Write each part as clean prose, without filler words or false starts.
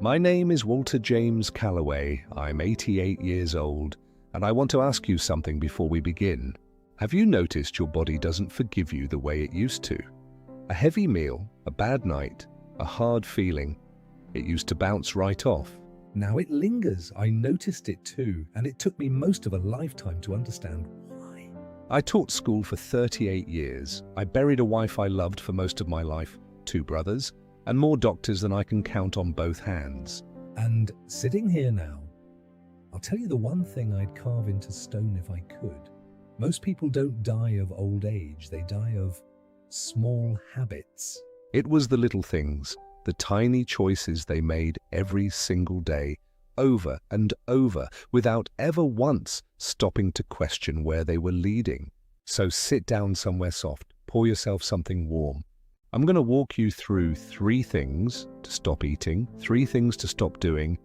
My name is Walter James Calloway. I'm 88 years old, and I want to ask you something before we begin. Have you noticed your body doesn't forgive you the way it used to? A heavy meal, a bad night, a hard feeling. It used to bounce right off. Now it lingers. I noticed it too, and it took me most of a lifetime to understand why. I taught school for 38 years. I buried a wife I loved for most of my life, 2 brothers, and more doctors than I can count on both hands. And sitting here now, I'll tell you the one thing I'd carve into stone if I could. Most people don't die of old age, they die of small habits. It was the little things, the tiny choices they made every single day, over and over, without ever once stopping to question where they were leading. So sit down somewhere soft, pour yourself something warm. I'm going to walk you through 3 things to stop eating, 3 things to stop doing,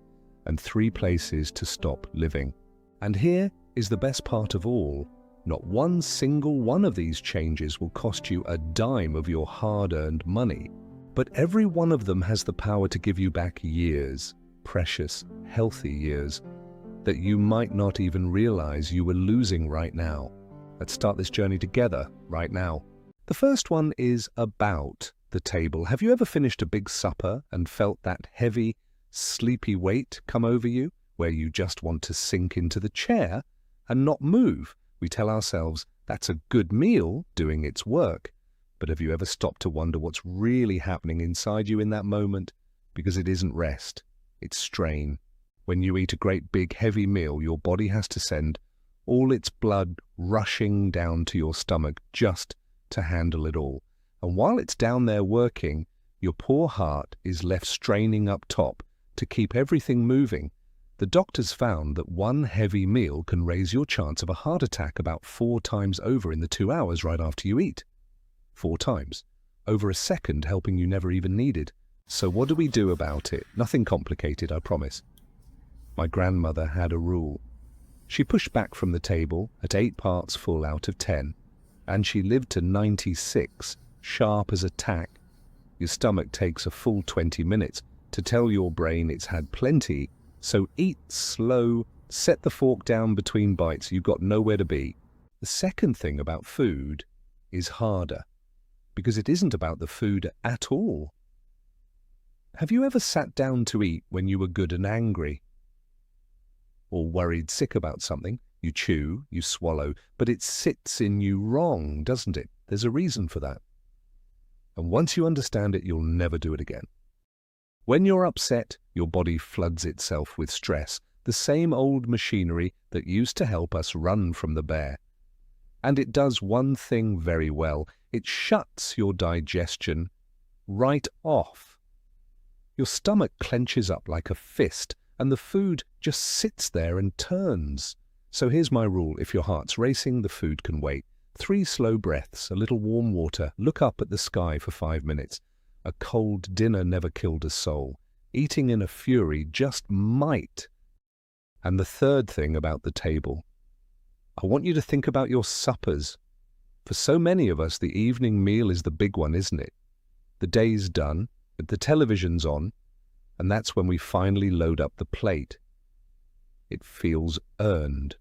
and 3 places to stop living. And here is the best part of all. Not one single one of these changes will cost you a dime of your hard-earned money, but every one of them has the power to give you back years, precious, healthy years, that you might not even realize you were losing right now. Let's start this journey together right now. The first one is about the table. Have you ever finished a big supper and felt that heavy, sleepy weight come over you, where you just want to sink into the chair and not move? We tell ourselves that's a good meal doing its work. But have you ever stopped to wonder what's really happening inside you in that moment? Because it isn't rest, it's strain. When you eat a great big heavy meal, your body has to send all its blood rushing down to your stomach just to handle it all. And while it's down there working, your poor heart is left straining up top to keep everything moving. The doctors found that one heavy meal can raise your chance of a heart attack about 4 times over in the 2 hours right after you eat. 4 times. Over a second, helping you never even needed. So what do we do about it? Nothing complicated, I promise. My grandmother had a rule. She pushed back from the table at 8 parts full out of 10. And she lived to 96, sharp as a tack. Your stomach takes a full 20 minutes to tell your brain it's had plenty, so eat slow, set the fork down between bites, you've got nowhere to be. The second thing about food is harder, because it isn't about the food at all. Have you ever sat down to eat when you were good and angry? Or worried sick about something? You chew, you swallow, but it sits in you wrong, doesn't it? There's a reason for that. And once you understand it, you'll never do it again. When you're upset, your body floods itself with stress, the same old machinery that used to help us run from the bear. And it does one thing very well. It shuts your digestion right off. Your stomach clenches up like a fist, and the food just sits there and turns. So here's my rule. If your heart's racing, the food can wait. 3 slow breaths, a little warm water, look up at the sky for 5 minutes. A cold dinner never killed a soul. Eating in a fury just might. And the third thing about the table. I want you to think about your suppers. For so many of us, the evening meal is the big one, isn't it? The day's done, but the television's on, and that's when we finally load up the plate. It feels earned.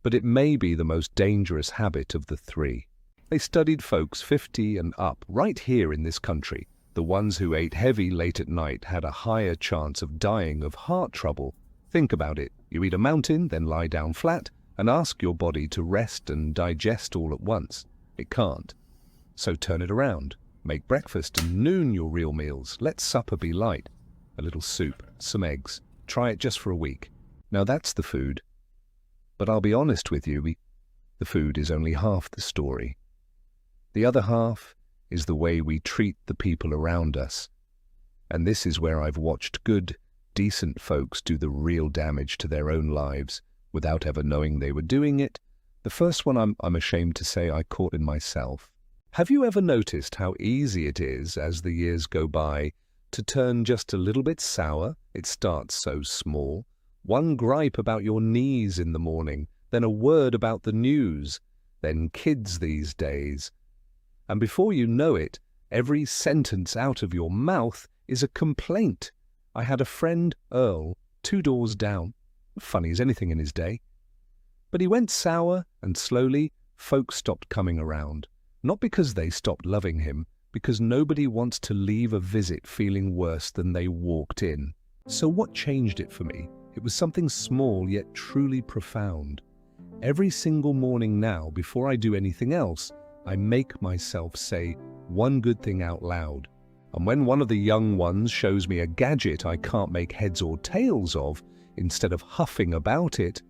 But it may be the most dangerous habit of the 3. They studied folks 50 and up right here in this country. The ones who ate heavy late at night had a higher chance of dying of heart trouble. Think about it. You eat a mountain, then lie down flat, and ask your body to rest and digest all at once. It can't. So turn it around. Make breakfast and noon your real meals. Let supper be light. A little soup, some eggs. Try it just for a week. Now that's the food. But I'll be honest with you, the food is only half the story. The other half is the way we treat the people around us. And this is where I've watched good, decent folks do the real damage to their own lives without ever knowing they were doing it. The first one I'm ashamed to say I caught in myself. Have you ever noticed how easy it is as the years go by to turn just a little bit sour? It starts so small. One gripe about your knees in the morning, then a word about the news, then kids these days. And before you know it, every sentence out of your mouth is a complaint. I had a friend, Earl, 2 doors down, funny as anything in his day. But he went sour, and slowly folks stopped coming around. Not because they stopped loving him, because nobody wants to leave a visit feeling worse than they walked in. So what changed it for me? It was something small yet truly profound. Every single morning now, before I do anything else, I make myself say one good thing out loud. And when one of the young ones shows me a gadget I can't make heads or tails of, instead of huffing about it,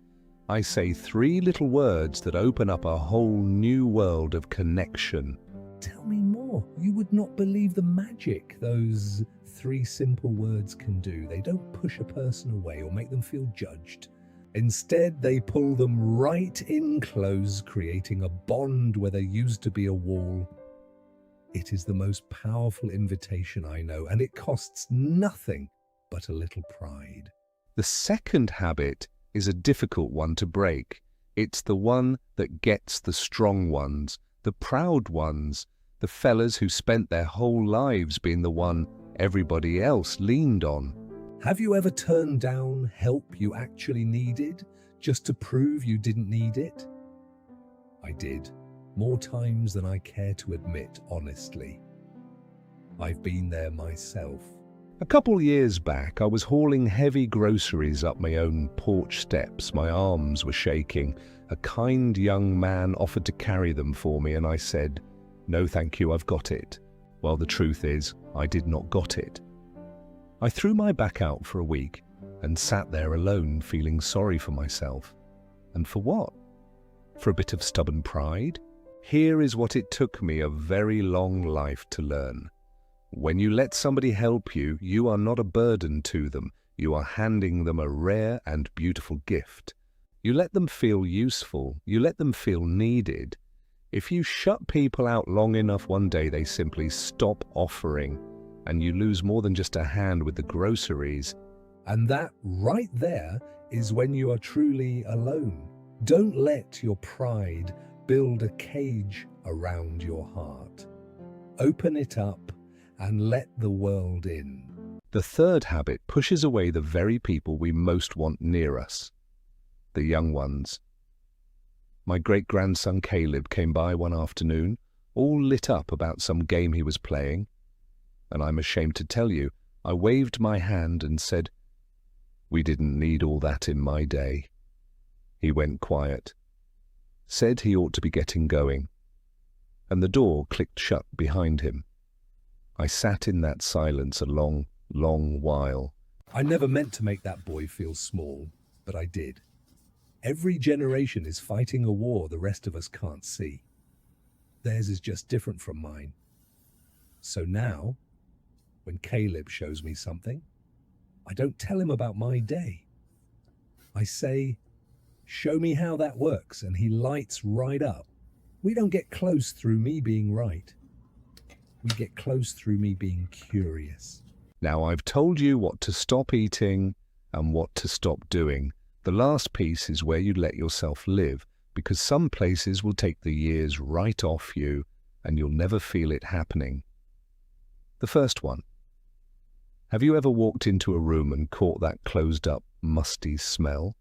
I say 3 little words that open up a whole new world of connection. Tell me more. You would not believe the magic those 3 simple words can do. They don't push a person away or make them feel judged. Instead, they pull them right in close, creating a bond where there used to be a wall. It is the most powerful invitation I know, and it costs nothing but a little pride. The second habit is a difficult one to break. It's the one that gets the strong ones, the proud ones, the fellas who spent their whole lives being the one everybody else leaned on. Have you ever turned down help you actually needed just to prove you didn't need it? I did, more times than I care to admit honestly. I've been there myself. A couple years back, I was hauling heavy groceries up my own porch steps. My arms were shaking. A kind young man offered to carry them for me, and I said, "No, thank you, I've got it." Well, the truth is, I did not got it. I threw my back out for a week and sat there alone, feeling sorry for myself. And for what? For a bit of stubborn pride? Here is what it took me a very long life to learn. When you let somebody help you, you are not a burden to them. You are handing them a rare and beautiful gift. You let them feel useful. You let them feel needed. If you shut people out long enough, one day they simply stop offering, and you lose more than just a hand with the groceries. And that right there is when you are truly alone. Don't let your pride build a cage around your heart. Open it up and let the world in. The third habit pushes away the very people we most want near us, the young ones. My great-grandson Caleb came by one afternoon, all lit up about some game he was playing, and I'm ashamed to tell you, I waved my hand and said, "We didn't need all that in my day." He went quiet, said he ought to be getting going, and the door clicked shut behind him. I sat in that silence a long, long while. I never meant to make that boy feel small, but I did. Every generation is fighting a war the rest of us can't see. Theirs is just different from mine. So now, when Caleb shows me something, I don't tell him about my day. I say, "Show me how that works," and he lights right up. We don't get close through me being right. We get close through me being curious. Now I've told you what to stop eating and what to stop doing. The last piece is where you let yourself live, because some places will take the years right off you and you'll never feel it happening. The first one. Have you ever walked into a room and caught that closed-up, musty smell?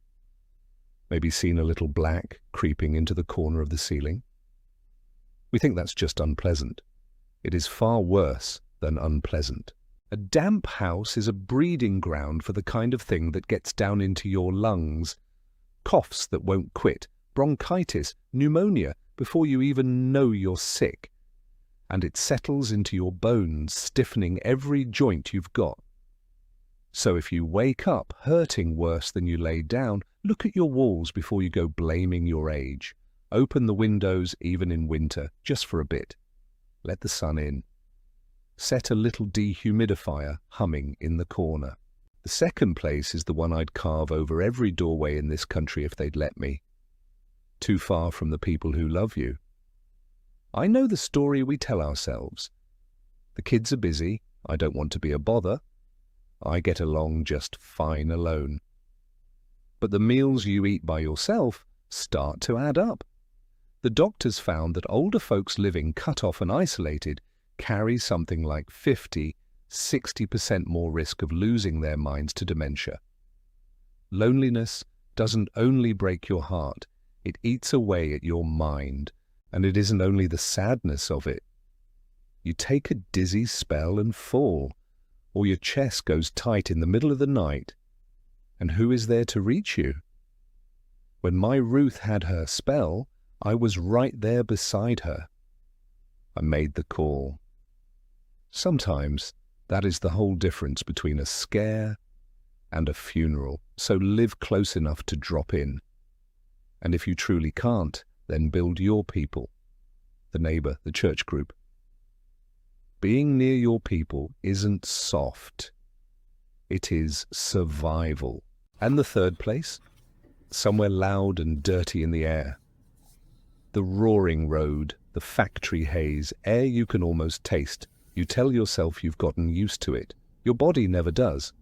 Maybe seen a little black creeping into the corner of the ceiling? We think that's just unpleasant. It is far worse than unpleasant. A damp house is a breeding ground for the kind of thing that gets down into your lungs. Coughs that won't quit, bronchitis, pneumonia, before you even know you're sick. And it settles into your bones, stiffening every joint you've got. So if you wake up hurting worse than you lay down, look at your walls before you go blaming your age. Open the windows even in winter, just for a bit. Let the sun in. Set a little dehumidifier humming in the corner. The second place is the one I'd carve over every doorway in this country if they'd let me. Too far from the people who love you. I know the story we tell ourselves. The kids are busy. I don't want to be a bother. I get along just fine alone. But the meals you eat by yourself start to add up. The doctors found that older folks living cut off and isolated carry something like 50, 60% more risk of losing their minds to dementia. Loneliness doesn't only break your heart, it eats away at your mind, and it isn't only the sadness of it. You take a dizzy spell and fall, or your chest goes tight in the middle of the night, and who is there to reach you? When my Ruth had her spell, I was right there beside her. I made the call. Sometimes that is the whole difference between a scare and a funeral, so live close enough to drop in. And if you truly can't, then build your people, the neighbor, the church group. Being near your people isn't soft. It is survival. And the third place? Somewhere loud and dirty in the air. The roaring road, the factory haze, air you can almost taste. You tell yourself you've gotten used to it. Your body never does.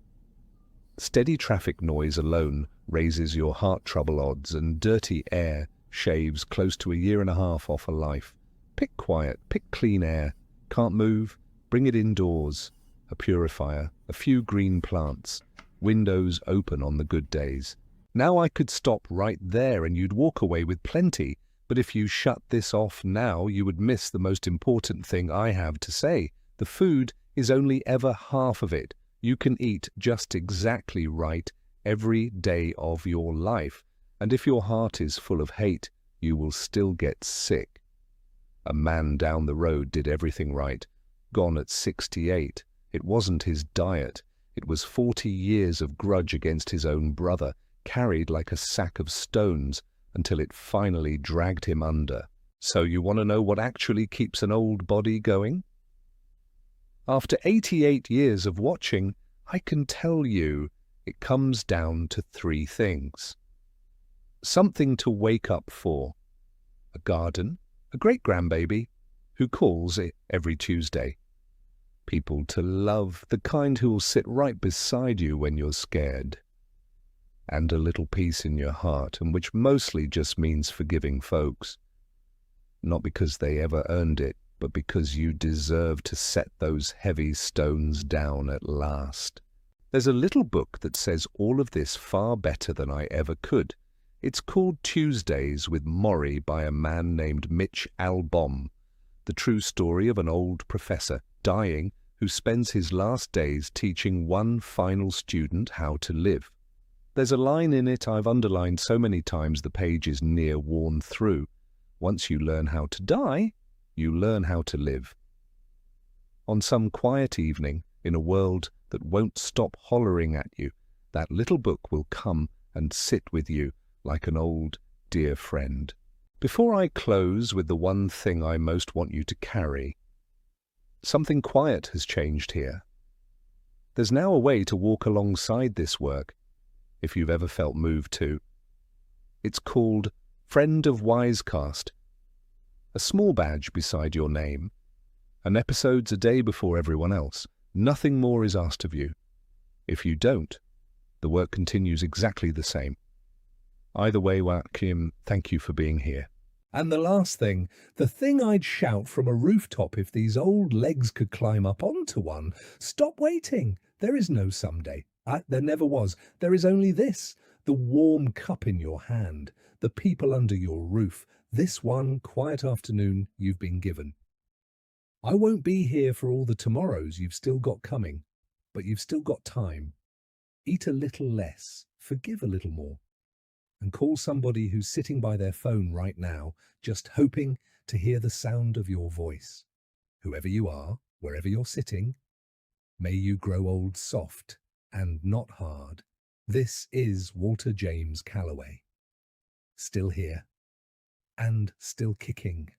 Steady traffic noise alone raises your heart trouble odds, and dirty air shaves close to 1.5 years off a life. Pick quiet, pick clean air. Can't move? Bring it indoors. A purifier, a few green plants, windows open on the good days. Now I could stop right there and you'd walk away with plenty, but if you shut this off now, you would miss the most important thing I have to say. The food is only ever half of it. You can eat just exactly right every day of your life, and if your heart is full of hate, you will still get sick. A man down the road did everything right, gone at 68. It wasn't his diet. It was 40 years of grudge against his own brother, carried like a sack of stones until it finally dragged him under. So you want to know what actually keeps an old body going? After 88 years of watching, I can tell you it comes down to 3 things. Something to wake up for. A garden, a great-grandbaby who calls it every Tuesday. People to love, the kind who will sit right beside you when you're scared. And a little peace in your heart, and which mostly just means forgiving folks. Not because they ever earned it, but because you deserve to set those heavy stones down at last. There's a little book that says all of this far better than I ever could. It's called Tuesdays with Morrie by a man named Mitch Albom, the true story of an old professor dying who spends his last days teaching one final student how to live. There's a line in it I've underlined so many times the page is near worn through. Once you learn how to die, you learn how to live. On some quiet evening, in a world that won't stop hollering at you, that little book will come and sit with you like an old, dear friend. Before I close with the one thing I most want you to carry, something quiet has changed here. There's now a way to walk alongside this work, if you've ever felt moved to. It's called Friend of WISECAST. A small badge beside your name. An episode's a day before everyone else. Nothing more is asked of you. If you don't, the work continues exactly the same. Either way, Joachim, thank you for being here. And the last thing, the thing I'd shout from a rooftop if these old legs could climb up onto one: stop waiting. There is no someday. There never was. There is only this, the warm cup in your hand, the people under your roof, this one quiet afternoon you've been given. I won't be here for all the tomorrows you've still got coming, but you've still got time. Eat a little less, forgive a little more, and call somebody who's sitting by their phone right now, just hoping to hear the sound of your voice. Whoever you are, wherever you're sitting, may you grow old soft and not hard. This is Walter James Calloway. Still here and still kicking.